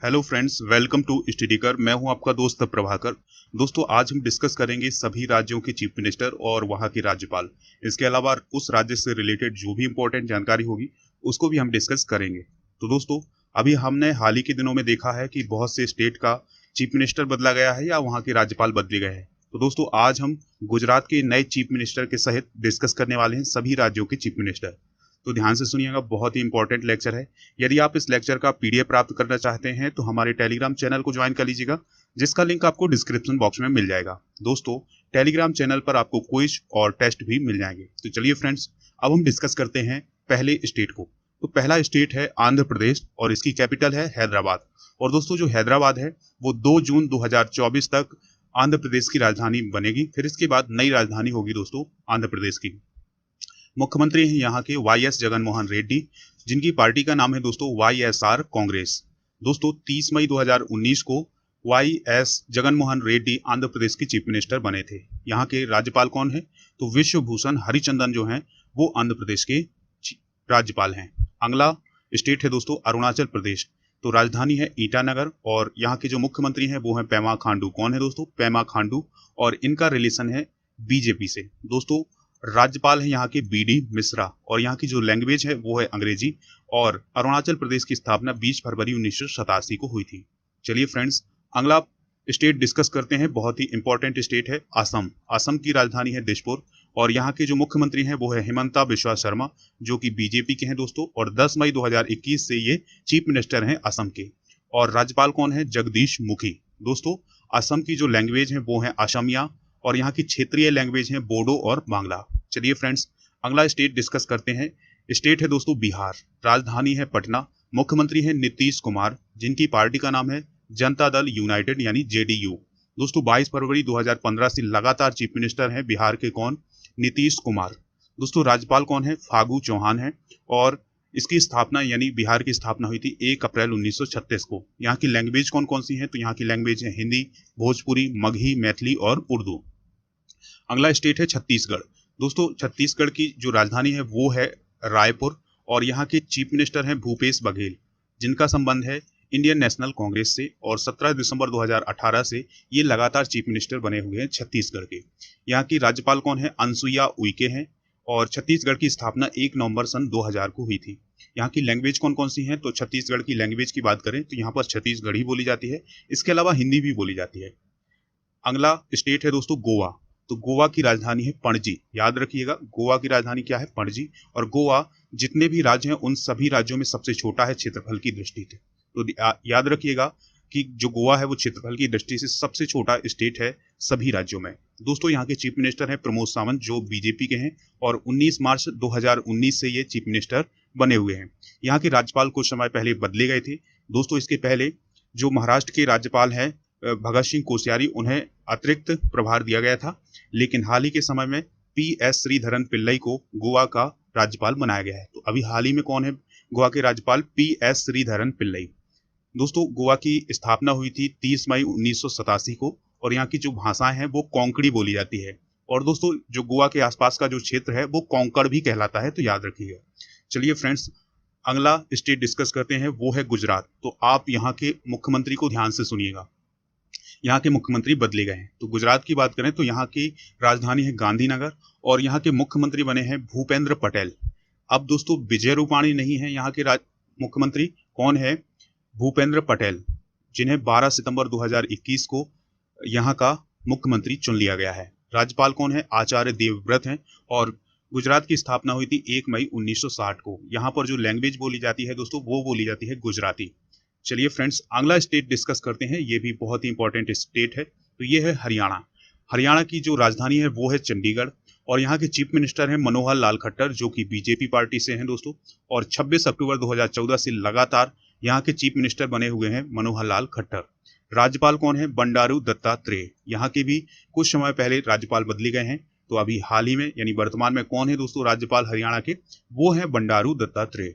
Hello friends, welcome to Studykar. मैं हूं आपका दोस्त प्रभाकर। दोस्तों, आज हम डिस्कस करेंगे सभी राज्यों के चीफ मिनिस्टर और वहां के राज्यपाल। इसके अलावा उस राज्य से रिलेटेड जो भी इंपॉर्टेंट जानकारी होगी उसको भी हम डिस्कस करेंगे। तो दोस्तों, अभी हमने हाल ही के दिनों में देखा है कि बहुत से स्टेट का चीफ मिनिस्टर बदला गया है या वहाँ के राज्यपाल बदले गए हैं। तो दोस्तों, आज हम गुजरात के नए चीफ मिनिस्टर के सहित डिस्कस करने वाले हैं सभी राज्यों के चीफ मिनिस्टर। तो ध्यान से सुनिएगा, बहुत ही इंपॉर्टेंट लेक्चर है। यदि आप इस लेक्चर का पीडीएफ प्राप्त करना चाहते हैं तो हमारे टेलीग्राम चैनल को ज्वाइन कर लीजिएगा, जिसका लिंक आपको डिस्क्रिप्शन बॉक्स में मिल जाएगा। दोस्तों, टेलीग्राम चैनल पर आपको क्विज और टेस्ट भी मिल जाएंगे। तो चलिए फ्रेंड्स, अब हम डिस्कस करते हैं पहले स्टेट को। तो पहला स्टेट है आंध्र प्रदेश और इसकी कैपिटल है हैदराबाद। और दोस्तों, जो हैदराबाद है वो 2 जून 2024 तक आंध्र प्रदेश की राजधानी बनेगी। फिर इसके बाद नई राजधानी होगी दोस्तों आंध्र प्रदेश की। मुख्यमंत्री हैं यहाँ के वाई एस जगनमोहन रेड्डी, जिनकी पार्टी का नाम है दोस्तों YSR कांग्रेस। दोस्तों, 30 मई 2019 को वाई एस जगनमोहन रेड्डी आंध्र प्रदेश के चीफ मिनिस्टर बने थे। यहाँ के राज्यपाल कौन है? तो विश्वभूषण हरिचंदन जो हैं वो आंध्र प्रदेश के राज्यपाल हैं। अगला स्टेट है दोस्तों अरुणाचल प्रदेश। तो राजधानी है ईटानगर और यहाँ के जो मुख्यमंत्री हैं वो हैं पेमा खांडू। कौन है दोस्तों? पेमा खांडू। और इनका रिलेशन है बीजेपी से। दोस्तों, राज्यपाल है यहाँ के BD मिश्रा और यहाँ की जो लैंग्वेज है वो है अंग्रेजी। और अरुणाचल प्रदेश की स्थापना 20 फरवरी 1987 को हुई थी। चलिए फ्रेंड्स, अगला स्टेट डिस्कस करते हैं। बहुत ही इंपॉर्टेंट स्टेट है असम। असम की राजधानी है दिसपुर और यहाँ के जो मुख्यमंत्री हैं वो है हिमंता बिश्वा शर्मा, जो कि बीजेपी के हैं दोस्तों। और 10 मई 2021 से ये चीफ मिनिस्टर हैं असम के। और राज्यपाल कौन है? जगदीश मुखी। दोस्तों, असम की जो लैंग्वेज है वो है असमिया और यहाँ की क्षेत्रीय लैंग्वेज है बोडो और बांग्ला। चलिए फ्रेंड्स, अगला स्टेट डिस्कस करते हैं। स्टेट है दोस्तों बिहार। राजधानी है पटना। मुख्यमंत्री है नीतीश कुमार, जिनकी पार्टी का नाम है जनता दल यूनाइटेड यानी JDU। दोस्तों, 22 फरवरी 2015 से लगातार चीफ मिनिस्टर हैं बिहार के। कौन? नीतीश कुमार। दोस्तों, राज्यपाल कौन है? फागू चौहान है। और इसकी स्थापना यानी बिहार की स्थापना हुई थी 1 अप्रैल 1936 को। यहाँ की लैंग्वेज कौन कौन सी है? तो यहाँ की लैंग्वेज है हिंदी, भोजपुरी, मगही, मैथिली और उर्दू। अगला स्टेट है छत्तीसगढ़। दोस्तों, छत्तीसगढ़ की जो राजधानी है वो है रायपुर और यहाँ के चीफ मिनिस्टर हैं भूपेश बघेल, जिनका संबंध है इंडियन नेशनल कांग्रेस से। और 17 दिसंबर 2018 से ये लगातार चीफ मिनिस्टर बने हुए हैं छत्तीसगढ़ के। यहाँ की राज्यपाल कौन है? अनसुईया उइके हैं। और छत्तीसगढ़ की स्थापना 1 नवंबर सन 2000 को हुई थी। यहाँ की लैंग्वेज कौन कौन सी हैं? तो छत्तीसगढ़ की लैंग्वेज की बात करें तो यहाँ पर छत्तीसगढ़ी बोली जाती है। इसके अलावा हिंदी भी बोली जाती है। अगला स्टेट है दोस्तों गोवा। तो गोवा की राजधानी है पणजी। याद रखिएगा, गोवा की राजधानी क्या है? पणजी। और गोवा जितने भी राज्य हैं उन सभी राज्यों में सबसे छोटा है क्षेत्रफल की दृष्टि से। तो याद रखिएगा कि जो गोवा है वो क्षेत्रफल की दृष्टि से सबसे छोटा स्टेट है सभी राज्यों में। दोस्तों, यहाँ के चीफ मिनिस्टर हैं प्रमोद सावंत, जो बीजेपी के हैं। और 19 मार्च 2019 से ये चीफ मिनिस्टर बने हुए हैं। यहाँ के राज्यपाल कुछ समय पहले बदले गए थे। दोस्तों, इसके पहले जो महाराष्ट्र के राज्यपाल हैं भगत सिंह कोश्यारी, उन्हें अतिरिक्त प्रभार दिया गया था। लेकिन हाल ही के समय में PS श्रीधरन पिल्लई को गोवा का राज्यपाल बनाया गया है। तो अभी हाल ही में कौन है गोवा के राज्यपाल? PS श्रीधरन पिल्लई। दोस्तों, गोवा की स्थापना हुई थी 30 मई 1987 को और यहाँ की जो भाषाएं हैं वो कोंकणी बोली जाती है। और दोस्तों, जो गोवा के आसपास का जो क्षेत्र है वो कोंकण भी कहलाता है, तो याद रखिएगा। चलिए फ्रेंड्स, अगला स्टेट डिस्कस करते हैं, वो है गुजरात। तो आप यहाँ के मुख्यमंत्री को ध्यान से सुनिएगा। यहाँ के मुख्यमंत्री बदले गए हैं। तो गुजरात की बात करें तो यहाँ की राजधानी है गांधीनगर और यहाँ के मुख्यमंत्री बने हैं भूपेंद्र पटेल। अब दोस्तों, विजय रूपाणी नहीं है यहाँ के मुख्यमंत्री। कौन है? भूपेंद्र पटेल, जिन्हें 12 सितंबर 2021 को यहाँ का मुख्यमंत्री चुन लिया गया है। राज्यपाल कौन है? आचार्य देवव्रत हैं। और गुजरात की स्थापना हुई थी 1 मई 1960 को। यहाँ पर जो लैंग्वेज बोली जाती है दोस्तों वो बोली जाती है गुजराती। चलिए फ्रेंड्स, अगला स्टेट डिस्कस करते हैं। ये भी बहुत ही इंपॉर्टेंट स्टेट है। तो ये है हरियाणा। हरियाणा की जो राजधानी है वो है चंडीगढ़ और यहाँ के चीफ मिनिस्टर हैं मनोहर लाल खट्टर, जो कि बीजेपी पार्टी से हैं दोस्तों। और 26 अक्टूबर 2014 से लगातार यहाँ के चीफ मिनिस्टर बने हुए हैं मनोहर लाल खट्टर। राज्यपाल कौन है? बंडारू दत्तात्रेय। यहाँ के भी कुछ समय पहले राज्यपाल बदले गए हैं। तो अभी हाल ही में यानी वर्तमान में कौन है दोस्तों राज्यपाल हरियाणा के? वो है बंडारू दत्तात्रेय।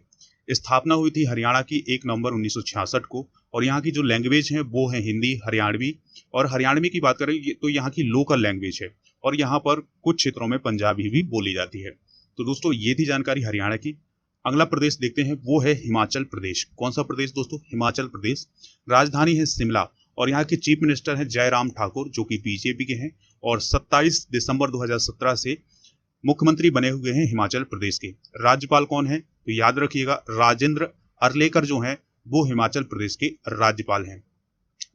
स्थापना हुई थी हरियाणा की 1 नवंबर 1966 को और यहाँ की जो लैंग्वेज है वो है हिंदी, हरियाणवी। और हरियाणवी की बात करें तो यहाँ की लोकल लैंग्वेज है और यहाँ पर कुछ क्षेत्रों में पंजाबी भी बोली जाती है। तो दोस्तों, ये थी जानकारी हरियाणा की। अगला प्रदेश देखते हैं, वो है हिमाचल प्रदेश। कौन सा प्रदेश दोस्तों? हिमाचल प्रदेश। राजधानी है शिमला और यहाँ के चीफ मिनिस्टर हैं जयराम ठाकुर, जो कि बीजेपी के हैं और 27 दिसंबर 2017 से मुख्यमंत्री बने हुए हैं हिमाचल प्रदेश के। राज्यपाल कौन है? तो याद रखिएगा, राजेंद्र अर्लेकर जो हैं वो हिमाचल प्रदेश के राज्यपाल हैं।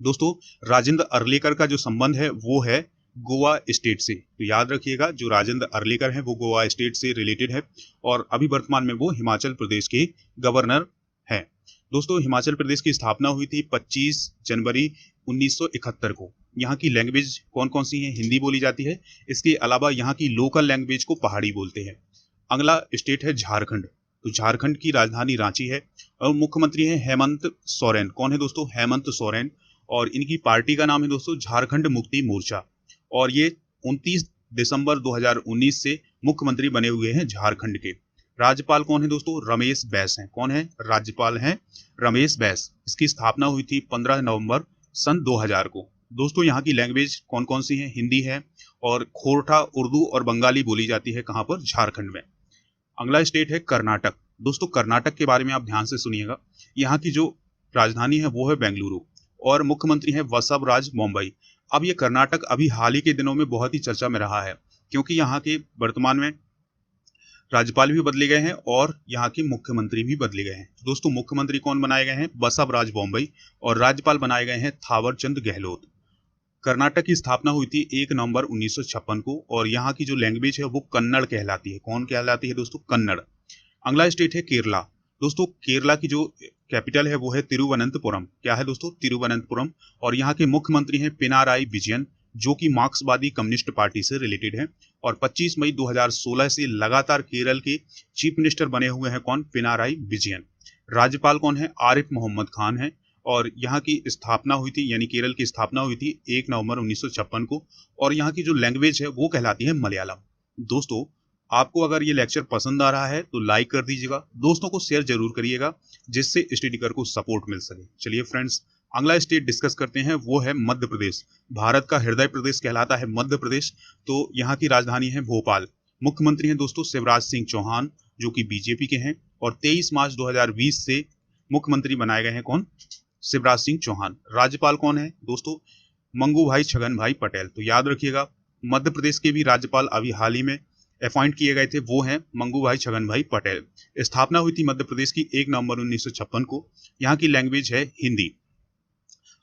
दोस्तों, राजेंद्र अर्लेकर का जो संबंध है वो है गोवा स्टेट से, तो याद रखिएगा जो राजेंद्र अर्लेकर हैं वो गोवा स्टेट से रिलेटेड है और अभी वर्तमान में वो हिमाचल प्रदेश के गवर्नर हैं। दोस्तों, हिमाचल प्रदेश की स्थापना हुई थी 25 जनवरी 1971 को। यहाँ की लैंग्वेज कौन कौन सी है? हिंदी बोली जाती है। इसके अलावा यहाँ की लोकल लैंग्वेज को पहाड़ी बोलते हैं। अगला स्टेट है झारखंड। तो झारखंड की राजधानी रांची है और मुख्यमंत्री हैं हेमंत सोरेन। कौन है दोस्तों? हेमंत सोरेन। और इनकी पार्टी का नाम है दोस्तों झारखंड मुक्ति मोर्चा और ये 29 दिसंबर 2019 से मुख्यमंत्री बने हुए हैं झारखंड के। राज्यपाल कौन है दोस्तों? रमेश बैस हैं। कौन है? राज्यपाल हैं रमेश बैस। इसकी स्थापना हुई थी 15 नवंबर सन 2000 को। दोस्तों, यहाँ की लैंग्वेज कौन कौन सी है? हिंदी है और खोरठा, उर्दू और बंगाली बोली जाती है। कहाँ पर? झारखंड में। अगला स्टेट है कर्नाटक। दोस्तों, कर्नाटक के बारे में आप ध्यान से सुनिएगा। यहाँ की जो राजधानी है वो है बेंगलुरु और मुख्यमंत्री है वसवराज बोम्मई। अब ये कर्नाटक अभी हाल ही के दिनों में बहुत ही चर्चा में रहा है क्योंकि यहाँ के वर्तमान में राज्यपाल भी बदले गए हैं और यहाँ के मुख्यमंत्री भी बदले गए हैं। दोस्तों, मुख्यमंत्री कौन बनाए गए हैं? बसवराज बोम्मई और राज्यपाल बनाए गए हैं थावरचंद गहलोत। कर्नाटक की स्थापना हुई थी 1 नवंबर 1956 को और यहाँ की जो लैंग्वेज है वो कन्नड़ कहलाती है। कौन कहलाती है दोस्तों? कन्नड़। अगला स्टेट है केरला। दोस्तों, केरला की जो कैपिटल है वो है तिरुवनंतपुरम। क्या है दोस्तों? तिरुवनंतपुरम। और यहाँ के मुख्यमंत्री हैं पिनाराई विजयन, जो कि मार्क्सवादी कम्युनिस्ट पार्टी से रिलेटेड है और 25 मई 2016 से लगातार केरल के चीफ मिनिस्टर बने हुए हैं। कौन? पिनाराई विजयन। राज्यपाल कौन है? आरिफ मोहम्मद खान है और यहाँ की स्थापना हुई थी, यानी केरल की स्थापना हुई थी 1 नवंबर 1956 को और यहाँ की जो लैंग्वेज है वो कहलाती है मलयालम। दोस्तों, आपको अगर ये लेक्चर पसंद आ रहा है तो लाइक कर दीजिएगा, दोस्तों को शेयर जरूर करिएगा जिससे स्टडी कर को सपोर्ट मिल सके। चलिए फ्रेंड्स, अगला स्टेट डिस्कस करते हैं, वो है मध्य प्रदेश। भारत का हृदय प्रदेश कहलाता है मध्य प्रदेश। तो यहाँ की राजधानी है भोपाल। मुख्यमंत्री हैं दोस्तों शिवराज सिंह चौहान, जो कि बीजेपी के हैं और 23 मार्च 2020 से मुख्यमंत्री बनाए गए हैं। कौन? शिवराज सिंह चौहान। राज्यपाल कौन है दोस्तों? मंगू भाई छगन भाई पटेल। तो याद रखिएगा, मध्य प्रदेश के भी राज्यपाल अभी हाल ही में अपॉइंट किए गए थे, वो हैं मंगू भाई छगन भाई पटेल। स्थापना हुई थी मध्य प्रदेश की 1 नवंबर 1956 को। यहाँ की लैंग्वेज है हिंदी।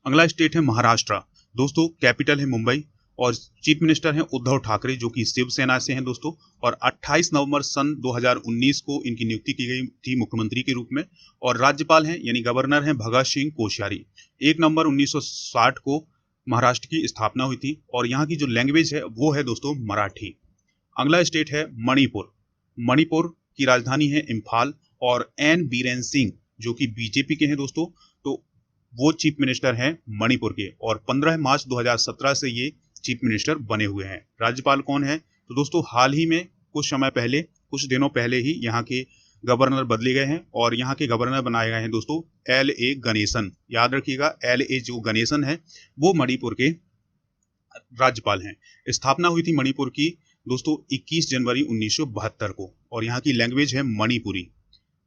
अगला स्टेट है महाराष्ट्र। दोस्तों, कैपिटल है मुंबई और चीफ मिनिस्टर हैं उद्धव ठाकरे, जो कि शिवसेना से हैं दोस्तों। और 28 नवंबर सन 2019 को इनकी नियुक्ति की गई थी मुख्यमंत्री के रूप में और राज्यपाल हैं यानी गवर्नर हैं भगत सिंह कोश्यारी। 1 नवंबर 1960 को महाराष्ट्र की स्थापना हुई थी और यहाँ की जो लैंग्वेज है वो है दोस्तों मराठी। अगला स्टेट है मणिपुर। मणिपुर की राजधानी है इम्फाल और एन बीरेन सिंह, जो कि बीजेपी के हैं दोस्तों, तो वो चीफ मिनिस्टर हैं मणिपुर के और 15 मार्च 2017 से ये चीफ मिनिस्टर बने हुए हैं। राज्यपाल कौन है? तो दोस्तों, हाल ही में कुछ दिनों पहले ही यहाँ के गवर्नर बदले गए हैं और यहाँ के गवर्नर बनाए गए हैं दोस्तों LA गणेशन। याद रखिएगा, LA जो गणेशन है वो मणिपुर के राज्यपाल हैं। स्थापना हुई थी मणिपुर की दोस्तों 21 जनवरी 1972 को और यहाँ की लैंग्वेज है मणिपुरी।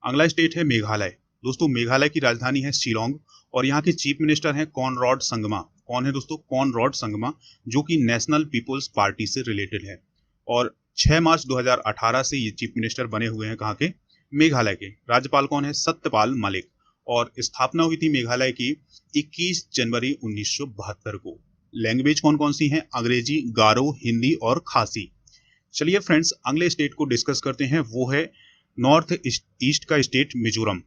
अगला स्टेट है मेघालय। दोस्तों, मेघालय की राजधानी है शिलोंग और यहाँ के चीफ मिनिस्टर हैं कॉनरॉड संगमा। कौन है दोस्तों? कॉनरॉड संगमा, जो कि नेशनल पीपुल्स पार्टी से रिलेटेड है और 6 मार्च 2018 से ये चीफ मिनिस्टर बने हुए हैं। कहाँ के? मेघालय के। राज्यपाल कौन है? सत्यपाल मलिक और स्थापना हुई थी मेघालय की 21 जनवरी 1972 को। लैंग्वेज कौन कौन सी हैं? अंग्रेजी, गारो, हिंदी और खासी। चलिए फ्रेंड्स, अगले स्टेट को डिस्कस करते हैं, वो है नॉर्थ ईस्ट का स्टेट मिजोरम।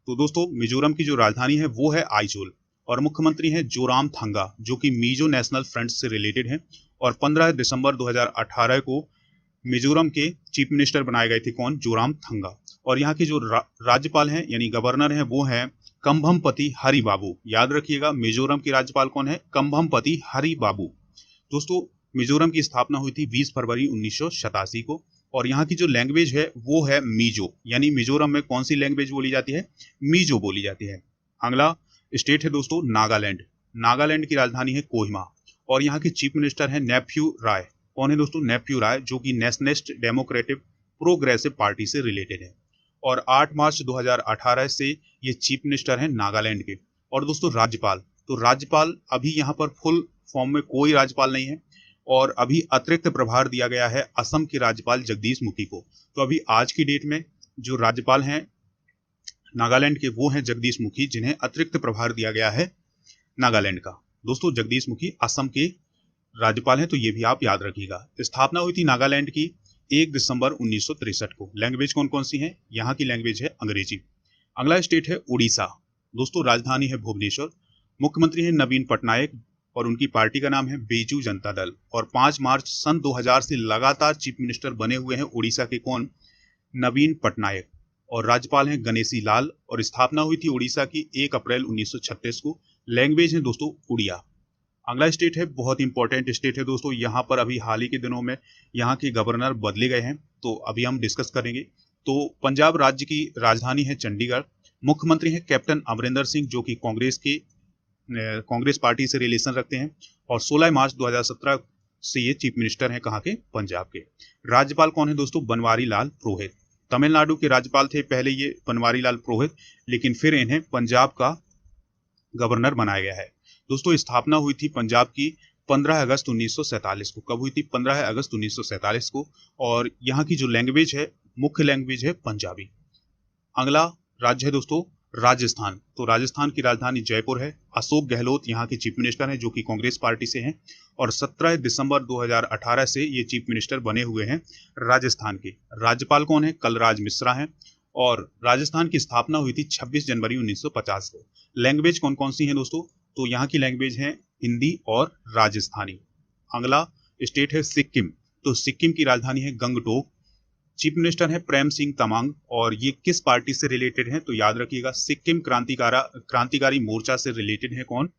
तो दोस्तों, मिजोरम की जो राजधानी है वो है आइजोल और मुख्यमंत्री हैं जोराम थंगा, जो कि मिजो नेशनल फ्रंट से रिलेटेड हैं और 15 दिसंबर 2018 को मिजोरम के चीफ मिनिस्टर बनाए गए थे। कौन? जोराम थंगा। और यहाँ के जो राज्यपाल हैं यानी गवर्नर हैं वो हैं कंभमपति हरि बाबू। याद रखिएगा, मिजोरम के राज्यपाल कौन है? कंभमपति हरि बाबू। दोस्तों, मिजोरम की स्थापना हुई थी 20 फरवरी 1987 को और यहाँ की जो लैंग्वेज है वो है मीजो, यानी मिजोरम में कौन सी लैंग्वेज बोली जाती है? मीजो बोली जाती है। अगला स्टेट है दोस्तों नागालैंड। नागालैंड की राजधानी है कोहिमा और यहाँ के चीफ मिनिस्टर हैं नेफ्यू राय। कौन है दोस्तों? नेफ्यू राय, जो कि नेशनलिस्ट डेमोक्रेटिक प्रोग्रेसिव पार्टी से रिलेटेड है। और 8 मार्च 2018 से ये चीफ मिनिस्टर हैं नागालैंड के। और दोस्तों राज्यपाल, तो राज्यपाल अभी यहाँ पर फुल फॉर्म में कोई राज्यपाल नहीं है और अभी अतिरिक्त प्रभार दिया गया है असम के राज्यपाल जगदीश मुखी को। तो अभी आज की डेट में जो राज्यपाल हैं नागालैंड के वो हैं जगदीश मुखी, जिन्हें अतिरिक्त प्रभार दिया गया है नागालैंड का। दोस्तों जगदीश मुखी असम के राज्यपाल हैं, तो ये भी आप याद रखिएगा। स्थापना हुई थी नागालैंड की 1 दिसंबर 1963 को। लैंग्वेज कौन कौन सी है? यहाँ की लैंग्वेज है अंग्रेजी। अगला स्टेट है उड़ीसा। दोस्तों राजधानी है भुवनेश्वर। मुख्यमंत्री है नवीन पटनायक और उनकी पार्टी का नाम है बीजू जनता दल। और 5 मार्च सन 2000 से लगातार चीफ मिनिस्टर बने हुए हैं उड़ीसा के कौन? नवीन पटनायक। और राज्यपाल हैं गणेशी लाल। और स्थापना हुई थी उड़ीसा की 1 अप्रैल 1936 को। लैंग्वेज है दोस्तों उड़िया। अगला स्टेट है बहुत इंपॉर्टेंट स्टेट है दोस्तों, यहाँ पर अभी हाल ही के दिनों में यहाँ के गवर्नर बदले गए हैं, तो अभी हम डिस्कस करेंगे। तो पंजाब राज्य की राजधानी है चंडीगढ़। मुख्यमंत्री हैं कैप्टन अमरिंदर सिंह, जो कि कांग्रेस पार्टी से रिलेशन रखते हैं। और 16 मार्च 2017 से ये चीफ मिनिस्टर हैं कहाँ के? पंजाब के। राज्यपाल कौन है दोस्तों? बनवारी लाल पुरोहित। तमिलनाडु के राज्यपाल थे पहले ये बनवारी लाल पुरोहित, लेकिन फिर इन्हें पंजाब का गवर्नर बनाया गया है। दोस्तों स्थापना हुई थी पंजाब की 15 अगस्त 1947 को। कब हुई थी? 15 अगस्त 1947 को। और यहाँ की जो लैंग्वेज है, मुख्य लैंग्वेज है पंजाबी। अगला राज्य है दोस्तों राजस्थान। तो राजस्थान की राजधानी जयपुर है। अशोक गहलोत यहाँ के चीफ मिनिस्टर हैं, जो कि कांग्रेस पार्टी से हैं। और 17 दिसंबर 2018 से ये चीफ मिनिस्टर बने हुए हैं राजस्थान के। राज्यपाल कौन है? कलराज मिश्रा हैं। और राजस्थान की स्थापना हुई थी 26 जनवरी 1950 को। लैंग्वेज कौन कौन सी हैं दोस्तों? तो यहाँ की लैंग्वेज है हिंदी और राजस्थानी। अगला स्टेट है सिक्किम। तो सिक्किम की राजधानी है गंगटोक। चीफ मिनिस्टर है प्रेम सिंह तमांग। और ये किस पार्टी से रिलेटेड है? तो याद रखिएगा सिक्किम क्रांतिकारी मोर्चा से रिलेटेड है कौन?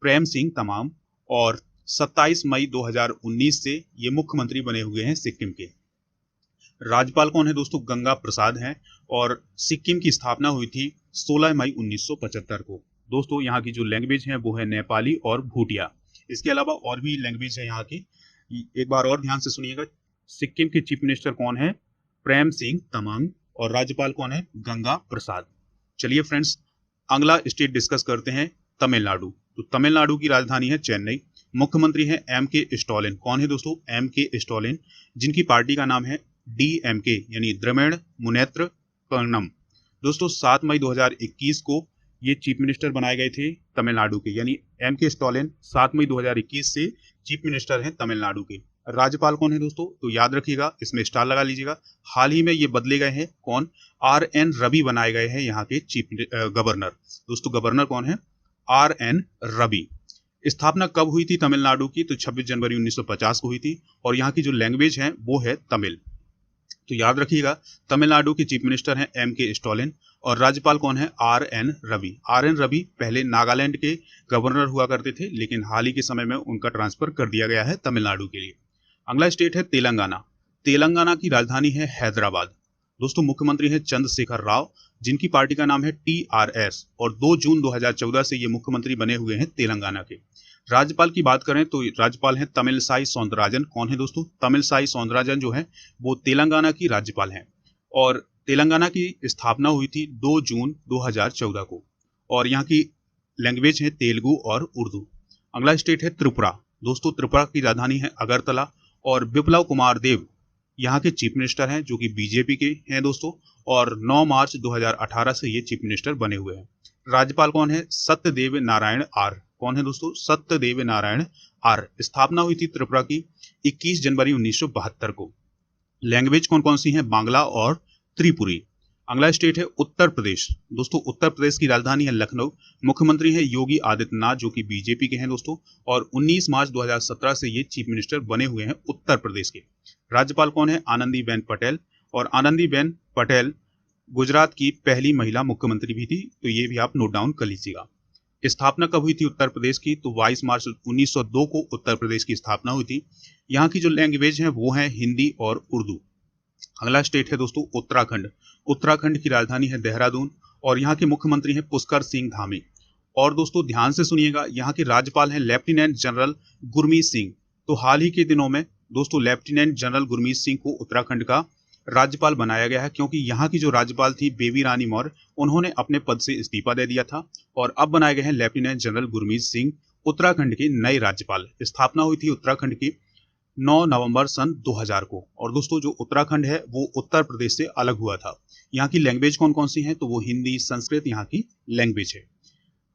प्रेम सिंह तमांग। और 27 मई 2019 से ये मुख्यमंत्री बने हुए हैं सिक्किम के। राज्यपाल कौन है दोस्तों? गंगा प्रसाद हैं। और सिक्किम की स्थापना हुई थी 16 मई 1975 को। दोस्तों यहाँ की जो लैंग्वेज है वो है नेपाली और भूटिया। इसके अलावा और भी लैंग्वेज है यहाँ की, एक बार और ध्यान से सुनिएगा। सिक्किम के चीफ मिनिस्टर कौन है? प्रेम सिंह तमांग। और राज्यपाल कौन है? गंगा प्रसाद। चलिए फ्रेंड्स अगला स्टेट डिस्कस करते हैं तमिलनाडु। तो तमिलनाडु की राजधानी है चेन्नई। मुख्यमंत्री है M.K. स्टालिन। कौन है दोस्तों? M.K. स्टालिन, जिनकी पार्टी का नाम है DMK यानी द्रविड़ मुनेत्र कळगम। दोस्तों 7 मई 2021 को ये चीफ मिनिस्टर बनाए गए थे तमिलनाडु के, यानी M.K. स्टालिन 7 मई 2021 से चीफ मिनिस्टर हैं तमिलनाडु के। राज्यपाल कौन है दोस्तों? तो याद रखिएगा, इसमें स्टार लगा लीजिएगा। हाल ही में ये बदले गए हैं कौन? RN रवि बनाए गए हैं यहाँ के चीफ गवर्नर। दोस्तों गवर्नर कौन है? RN रवि। स्थापना कब हुई थी तमिलनाडु की? तो 26 जनवरी 1950 को हुई थी। और यहाँ की जो लैंग्वेज है वो है तमिल। तो याद रखिएगा तमिलनाडु के चीफ मिनिस्टर हैं M.K. स्टालिन। और राज्यपाल कौन है? RN रवि। RN रवि पहले नागालैंड के गवर्नर हुआ करते थे, लेकिन हाल ही के समय में उनका ट्रांसफर कर दिया गया है तमिलनाडु के लिए। अगला स्टेट है तेलंगाना। तेलंगाना की राजधानी है हैदराबाद। दोस्तों मुख्यमंत्री हैं चंद्रशेखर राव, जिनकी पार्टी का नाम है TRS। और 2 जून 2014 से ये मुख्यमंत्री बने हुए हैं तेलंगाना के। राज्यपाल की बात करें तो राज्यपाल हैं तमिलसाई सौंदरराजन। कौन है दोस्तों? तमिलसाई सौंदरराजन जो है वो तेलंगाना की राज्यपाल हैं। और तेलंगाना की स्थापना हुई थी 2 जून 2014 को। और यहाँ की लैंग्वेज है तेलुगु और उर्दू। अगला स्टेट है त्रिपुरा। दोस्तों त्रिपुरा की राजधानी है अगरतला। और बिप्लब कुमार देव यहाँ के चीफ मिनिस्टर हैं, जो कि बीजेपी के हैं दोस्तों। और 9 मार्च 2018 से ये चीफ मिनिस्टर बने हुए हैं। राज्यपाल कौन है? सत्यदेव नारायण आर। कौन है दोस्तों? सत्यदेव नारायण आर। स्थापना हुई थी त्रिपुरा की 21 जनवरी 1972 को। लैंग्वेज कौन कौन सी है? बांग्ला और त्रिपुरी। अगला स्टेट है उत्तर प्रदेश। दोस्तों उत्तर प्रदेश की राजधानी है लखनऊ। मुख्यमंत्री है योगी आदित्यनाथ, जो कि बीजेपी के हैं दोस्तों। और 19 मार्च 2017 से ये चीफ मिनिस्टर बने हुए हैं उत्तर प्रदेश के। राज्यपाल कौन है? आनंदीबेन पटेल। और आनंदीबेन पटेल गुजरात की पहली महिला मुख्यमंत्री भी थी, तो ये भी आप नोट डाउन कर लीजिएगा। स्थापना कब हुई थी उत्तर प्रदेश की? तो 22 मार्च 1902 को उत्तर प्रदेश की स्थापना हुई थी। यहाँ की जो लैंग्वेज है वो है हिंदी और उर्दू। अगला स्टेट है दोस्तों उत्तराखंड। उत्तराखंड की राजधानी है देहरादून। और यहाँ के मुख्यमंत्री हैं पुष्कर सिंह धामी। और दोस्तों ध्यान से सुनिएगा, यहाँ के राज्यपाल हैं लेफ्टिनेंट जनरल गुरमीत सिंह। तो हाल ही के दिनों में दोस्तों लेफ्टिनेंट जनरल गुरमीत सिंह को उत्तराखंड का राज्यपाल बनाया गया है, क्योंकि यहाँ की जो राज्यपाल थी बेबी रानी मौर्य, उन्होंने अपने पद से इस्तीफा दे दिया था और अब बनाए गए हैं लेफ्टिनेंट जनरल गुरमीत सिंह उत्तराखंड के नए राज्यपाल। स्थापना हुई थी उत्तराखंड की 9 नवंबर सन 2000 को। और दोस्तों जो उत्तराखंड है वो उत्तर प्रदेश से अलग हुआ था। यहाँ की लैंग्वेज कौन कौन सी है, तो वो हिंदी संस्कृत यहाँ की लैंग्वेज है।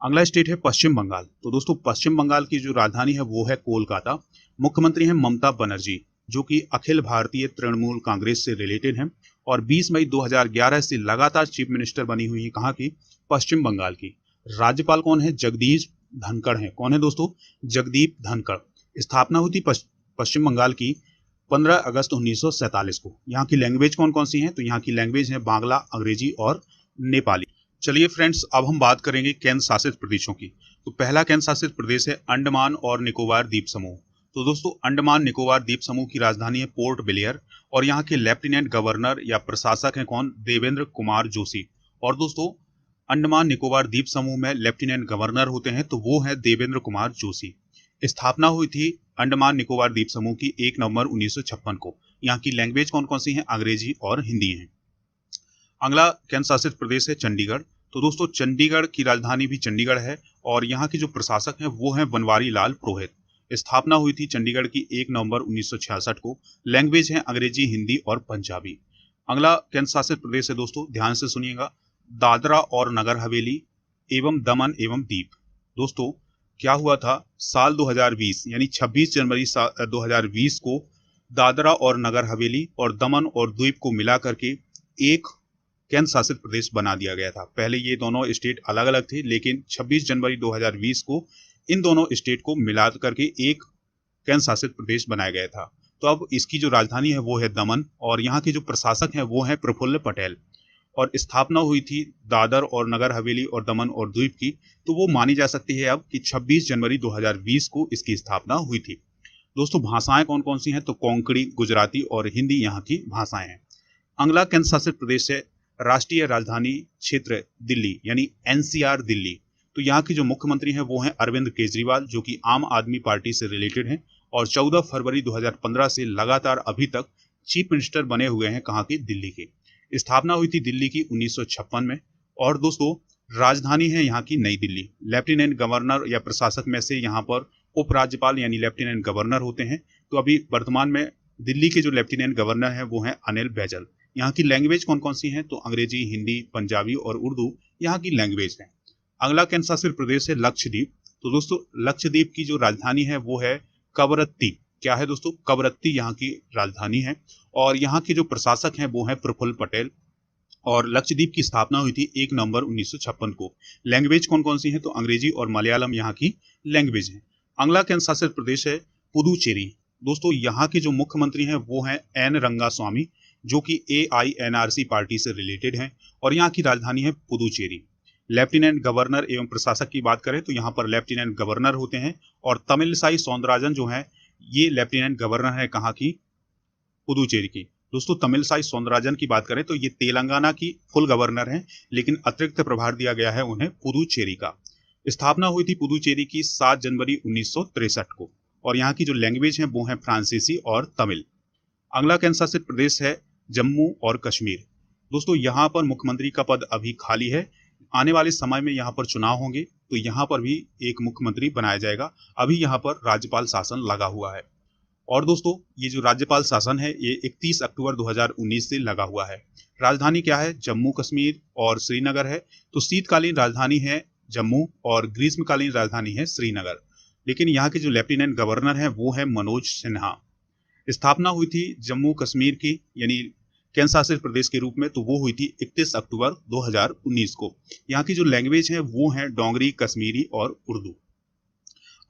अगला स्टेट है पश्चिम बंगाल। तो दोस्तों पश्चिम बंगाल की जो राजधानी है वो है कोलकाता। मुख्यमंत्री है ममता बनर्जी, जो कि अखिल भारतीय तृणमूल कांग्रेस से रिलेटेड है और 20 मई 2011 से लगातार चीफ मिनिस्टर बनी हुई है कहाँ की, पश्चिम बंगाल की। राज्यपाल कौन है, जगदीश धनखड़ है। कौन है दोस्तों, जगदीप धनखड़। स्थापना हुई थी पश्चिम बंगाल की 15 अगस्त 1947 को। यहाँ की लैंग्वेज कौन कौन सी है, तो यहाँ की लैंग्वेज है बांग्ला, अंग्रेजी और नेपाली। चलिए फ्रेंड्स, अब हम बात करेंगे केंद्र शासित प्रदेशों की। तो पहला केंद्र शासित प्रदेश है अंडमान और निकोबार द्वीप समूह। तो दोस्तों अंडमान निकोबार द्वीप समूह की राजधानी है पोर्ट ब्लेयर और यहाँ के लेफ्टिनेंट गवर्नर या प्रशासक हैं कौन, देवेंद्र कुमार जोशी। और दोस्तों अंडमान निकोबार द्वीप समूह में लेफ्टिनेंट गवर्नर होते हैं तो वो है देवेंद्र कुमार जोशी। स्थापना हुई थी अंडमान निकोबार द्वीप समूह की 1 नवंबर 1956 को। यहाँ की लैंग्वेज कौन कौन सी है, अंग्रेजी और हिंदी है। अगला केंद्र शासित प्रदेश है चंडीगढ़। तो दोस्तों चंडीगढ़ की राजधानी भी चंडीगढ़ है और यहाँ के जो प्रशासक हैं वो हैं बनवारी लाल पुरोहित। स्थापना हुई थी चंडीगढ़ की 1 नवंबर 1966 को। लैंग्वेज है अंग्रेजी, हिंदी और पंजाबी। अगला केंद्र शासित प्रदेश है दोस्तों, ध्यान से सुनिएगा, दादरा और नगर हवेली एवं दमन एवं दीप। दोस्तों क्या हुआ था, साल 2020 यानी 26 जनवरी 2020 को दादरा और नगर हवेली और दमन और द्वीप को मिला करके एक केंद्र शासित प्रदेश बना दिया गया था। पहले ये दोनों स्टेट अलग अलग थे, लेकिन 26 जनवरी 2020 को इन दोनों स्टेट को मिला करके एक केंद्र शासित प्रदेश बनाया गया था। तो अब इसकी जो राजधानी है वो है दमन और यहाँ के जो प्रशासक हैं वो है प्रफुल्ल पटेल। और स्थापना हुई थी दादर और नगर हवेली और दमन और द्वीप की, तो वो मानी जा सकती है अब कि 26 जनवरी 2020 को इसकी स्थापना हुई थी। दोस्तों भाषाएं कौन कौन सी हैं, तो कोंकणी, गुजराती और हिंदी यहाँ की भाषाएं हैं। अगला केंद्र शासित प्रदेश है राष्ट्रीय राजधानी क्षेत्र दिल्ली यानी एनसीआर दिल्ली। तो यहाँ की जो मुख्यमंत्री हैं वो हैं अरविंद केजरीवाल, जो कि आम आदमी पार्टी से रिलेटेड हैं और 14 फरवरी 2015 से लगातार अभी तक चीफ मिनिस्टर बने हुए हैं कहाँ के, दिल्ली के। स्थापना हुई थी दिल्ली की 1956 में और दोस्तों राजधानी है यहाँ की नई दिल्ली। लेफ्टिनेंट गवर्नर या प्रशासक में से यहाँ पर उपराज्यपाल यानी लेफ्टिनेंट गवर्नर होते हैं। तो अभी वर्तमान में दिल्ली के जो लेफ्टिनेंट गवर्नर हैं वो हैं अनिल बैजल। यहाँ की लैंग्वेज कौन कौन सी हैं, तो अंग्रेजी, हिंदी, पंजाबी और उर्दू यहाँ की लैंग्वेज है। अगला केंद्र शासित प्रदेश है लक्षद्वीप। तो दोस्तों लक्षद्वीप की जो राजधानी है वो है कवरत्ती। क्या है दोस्तों, कवरत्ती यहाँ की राजधानी है और यहाँ के जो प्रशासक हैं वो हैं प्रफुल्ल पटेल। और लक्षद्वीप की स्थापना हुई थी 1 नवंबर 1956 को। लैंग्वेज कौन कौन सी है, तो अंग्रेजी और मलयालम यहाँ की लैंग्वेज है। अगला केंद्र शासित प्रदेश है पुदुचेरी। दोस्तों यहाँ के जो मुख्यमंत्री हैं वो हैं एन रंगास्वामी, जो कि AINRC पार्टी से रिलेटेड हैं और यहाँ की राजधानी है पुदुचेरी। लेफ्टिनेंट गवर्नर एवं प्रशासक की बात करें तो यहाँ पर लेफ्टिनेंट गवर्नर होते हैं और तमिलसाई सौंदरराजन जो है ये लेफ्टिनेंट गवर्नर है कहाँ की, पुदुचेरी की। दोस्तों तमिलसाई सौंदरराजन की बात करें तो ये तेलंगाना की फुल गवर्नर हैं, लेकिन अतिरिक्त प्रभार दिया गया है उन्हें पुदुचेरी का। स्थापना हुई थी पुदुचेरी की 7 जनवरी 1963 को और यहाँ की जो लैंग्वेज है वो है फ्रांसीसी और तमिल। अगला केंद्र शासित प्रदेश है जम्मू और कश्मीर। दोस्तों यहाँ पर मुख्यमंत्री का पद अभी खाली है। आने वाले समय में यहाँ पर चुनाव होंगे तो यहाँ पर भी एक मुख्यमंत्री बनाया जाएगा। अभी यहाँ पर राज्यपाल शासन लगा हुआ है। और दोस्तों ये जो राज्यपाल शासन है ये 31 अक्टूबर 2019 से लगा हुआ है। राजधानी क्या है, जम्मू कश्मीर और श्रीनगर है। तो शीतकालीन राजधानी है जम्मू और ग्रीष्मकालीन राजधानी है श्रीनगर। लेकिन यहाँ के जो लेफ्टिनेंट गवर्नर हैं वो है मनोज सिन्हा। स्थापना हुई थी जम्मू कश्मीर की यानी केंद्र शासित प्रदेश के रूप में, तो वो हुई थी 31 अक्टूबर 2019 को। यहाँ की जो लैंग्वेज है वो है डोंगरी, कश्मीरी और उर्दू।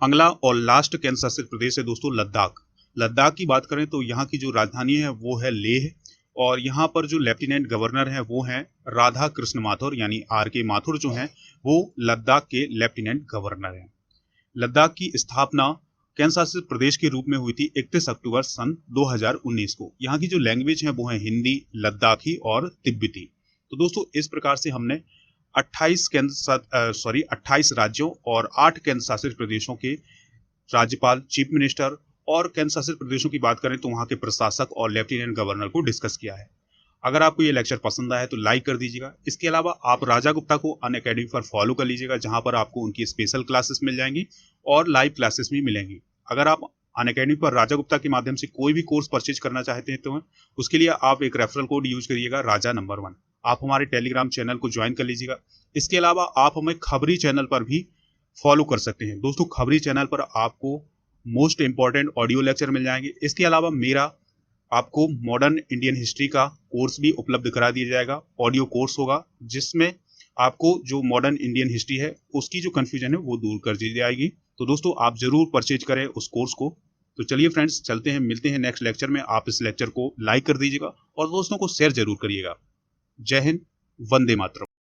अगला और लास्ट केंद्र शासित प्रदेश है दोस्तों लद्दाख। लद्दाख की बात करें तो यहाँ की जो राजधानी है वो है लेह और यहाँ पर जो लेफ्टिनेंट गवर्नर हैं वो हैं राधा कृष्ण माथुर यानी RK माथुर जो हैं वो लद्दाख के लेफ्टिनेंट गवर्नर हैं। लद्दाख की स्थापना केंद्र शासित प्रदेश के रूप में हुई थी 31 अक्टूबर सन 2019 को। यहाँ की जो लैंग्वेज है वो है हिंदी, लद्दाखी और तिब्बती। तो दोस्तों इस प्रकार से हमने 28 राज्यों और 8 केंद्र शासित प्रदेशों के राज्यपाल, चीफ मिनिस्टर और केंद्र शासित प्रदेशों की बात करें तो वहाँ के प्रशासक और लेफ्टिनेंट गवर्नर को डिस्कस किया है। अगर आपको ये लेक्चर पसंद आया तो लाइक कर दीजिएगा। इसके अलावा आप राजा गुप्ता को अनअकैडमी पर फॉलो कर लीजिएगा, जहां पर आपको उनकी स्पेशल क्लासेस मिल जाएंगी और लाइव क्लासेस भी मिलेंगी। अगर आप अनअकैडमी पर राजा गुप्ता के माध्यम से कोई भी कोर्स परचेज करना चाहते हैं तो उसके लिए आप एक रेफरल कोड यूज करिएगा, राजा नंबर 1। आप हमारे टेलीग्राम चैनल को ज्वाइन कर लीजिएगा। इसके अलावा आप हमें खबरी चैनल पर भी फॉलो कर सकते हैं। दोस्तों, खबरी चैनल पर आपको मोस्ट इंपॉर्टेंट ऑडियो लेक्चर मिल जाएंगे। इसके अलावा मेरा आपको मॉडर्न इंडियन हिस्ट्री का कोर्स भी उपलब्ध करा दिया जाएगा। ऑडियो कोर्स होगा जिसमें आपको जो मॉडर्न इंडियन हिस्ट्री है उसकी जो कंफ्यूजन है वो दूर कर दी जाएगी। तो दोस्तों, आप जरूर परचेज करें उस कोर्स को। तो चलिए फ्रेंड्स, चलते हैं, मिलते हैं नेक्स्ट लेक्चर में। आप इस लेक्चर को लाइक कर दीजिएगा और दोस्तों को शेयर जरूर करिएगा। जय हिंद, वंदे मातरम।